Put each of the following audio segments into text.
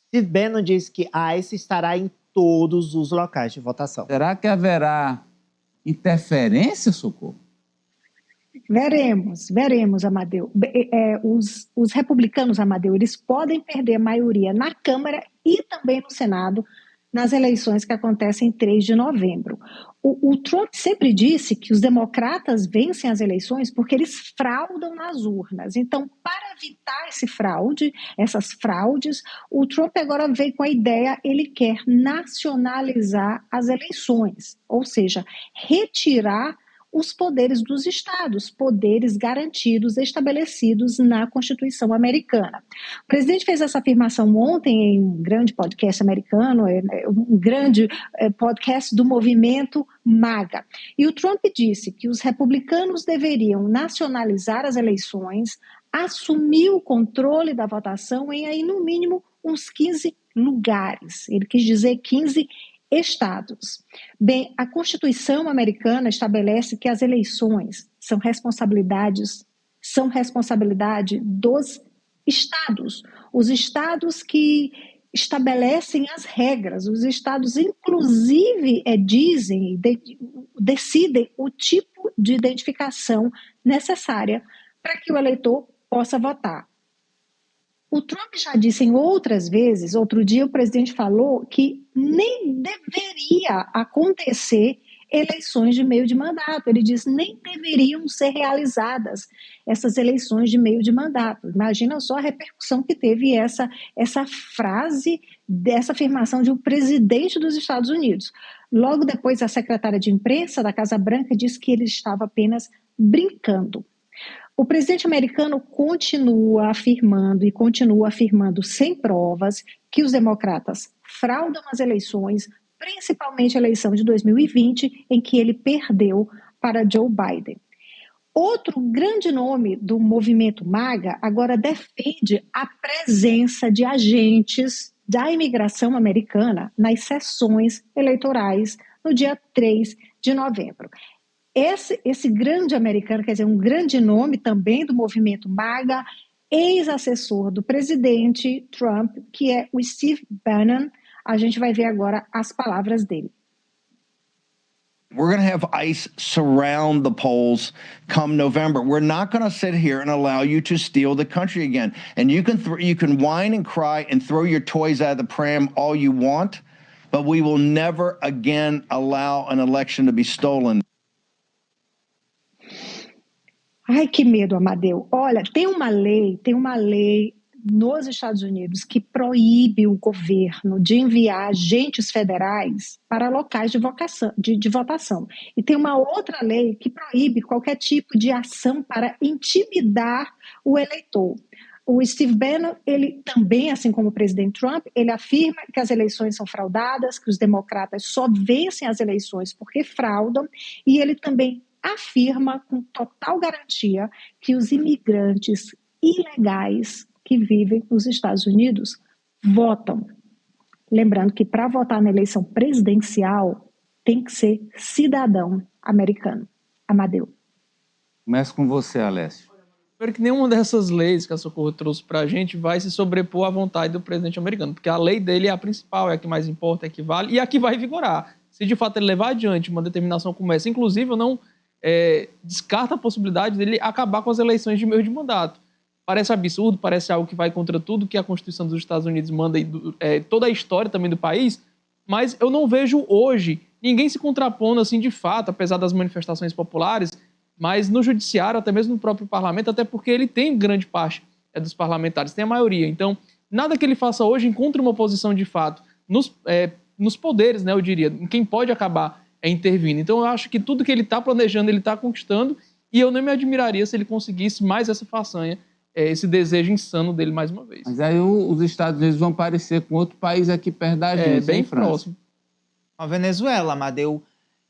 Steve Bannon disse que a ICE estará em todos os locais de votação. Será que haverá interferência, Socorro? Veremos, Amadeu. Os republicanos, Amadeu, eles podem perder a maioria na Câmara e também no Senado nas eleições que acontecem em 3 de novembro. O Trump sempre disse que os democratas vencem as eleições porque eles fraudam nas urnas. Então, para evitar essas fraudes, o Trump agora veio com a ideia, ele quer nacionalizar as eleições, ou seja, retirar os poderes dos estados, poderes garantidos, estabelecidos na Constituição americana. O presidente fez essa afirmação ontem em um grande podcast americano, um grande podcast do movimento MAGA. E o Trump disse que os republicanos deveriam nacionalizar as eleições, assumir o controle da votação em aí, no mínimo, uns 15 lugares. Ele quis dizer 15 estados. Bem, a Constituição americana estabelece que as eleições são responsabilidade dos estados. Os estados que estabelecem as regras, os estados inclusive decidem o tipo de identificação necessária para que o eleitor possa votar. O Trump já disse em outras vezes, outro dia o presidente falou que nem deveria acontecer eleições de meio de mandato. Ele disse nem deveriam ser realizadas essas eleições de meio de mandato. Imagina só a repercussão que teve essa frase, dessa afirmação de um presidente dos Estados Unidos. Logo depois, a secretária de imprensa da Casa Branca disse que ele estava apenas brincando. O presidente americano continua afirmando sem provas que os democratas fraudam as eleições, principalmente a eleição de 2020, em que ele perdeu para Joe Biden. Outro grande nome do movimento MAGA agora defende a presença de agentes da imigração americana nas sessões eleitorais no dia 3 de novembro. Esse grande americano, quer dizer, um grande nome também do movimento MAGA, ex-assessor do presidente Trump, que é o Steve Bannon. A gente vai ver agora as palavras dele. We're going to have ICE surround the polls come November. We're not going to sit here and allow you to steal the country again. And you can whine and cry and throw your toys out of the pram all you want, but we will never again allow an election to be stolen. Ai, que medo, Amadeu. Olha, tem uma lei nos Estados Unidos que proíbe o governo de enviar agentes federais para locais de votação. E tem uma outra lei que proíbe qualquer tipo de ação para intimidar o eleitor. O Steve Bannon, ele também, assim como o presidente Trump, ele afirma que as eleições são fraudadas, que os democratas só vencem as eleições porque fraudam, e ele também afirma com total garantia que os imigrantes ilegais que vivem nos Estados Unidos votam. Lembrando que para votar na eleição presidencial tem que ser cidadão americano. Amadeu. Começo com você, Alessio. Espero que nenhuma dessas leis que a Socorro trouxe para a gente vai se sobrepor à vontade do presidente americano, porque a lei dele é a principal, é a que mais importa, é a que vale e a que vai vigorar. Se de fato ele levar adiante uma determinação como essa, inclusive eu não descarta a possibilidade dele acabar com as eleições de meio de mandato. Parece absurdo, parece algo que vai contra tudo que a Constituição dos Estados Unidos manda e toda a história também do país, mas eu não vejo hoje ninguém se contrapondo assim de fato, apesar das manifestações populares, mas no judiciário, até mesmo no próprio parlamento, até porque ele tem grande parte dos parlamentares, tem a maioria. Então, nada que ele faça hoje encontra uma oposição de fato nos poderes, né, eu diria, em quem pode acabar intervindo. Então, eu acho que tudo que ele está planejando, ele está conquistando, e eu não me admiraria se ele conseguisse mais essa façanha, esse desejo insano dele mais uma vez. Mas aí os Estados Unidos vão parecer com outro país aqui perto da gente, bem França? próximo. A Venezuela, Amadeu.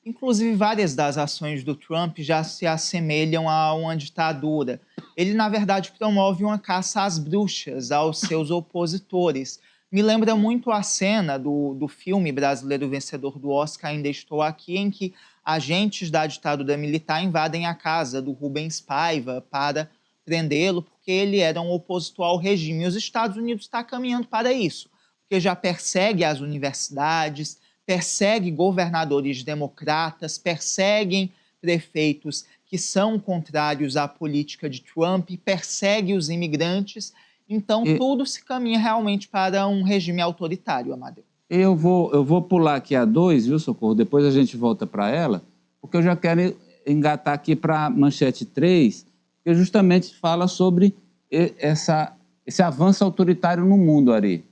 Inclusive, várias das ações do Trump já se assemelham a uma ditadura. Ele, na verdade, promove uma caça às bruxas aos seus opositores. Me lembra muito a cena do filme brasileiro vencedor do Oscar, Ainda Estou Aqui, em que agentes da ditadura militar invadem a casa do Rubens Paiva para prendê-lo, porque ele era um opositor ao regime. E os Estados Unidos estão caminhando para isso. porque já persegue as universidades, persegue governadores democratas, perseguem prefeitos que são contrários à política de Trump, persegue os imigrantes. Então, tudo se caminha realmente para um regime autoritário, Amadeu. Eu vou pular aqui a 2, viu, Socorro? Depois a gente volta para ela, porque eu já quero engatar aqui para a manchete 3, que justamente fala sobre esse avanço autoritário no mundo, Ari.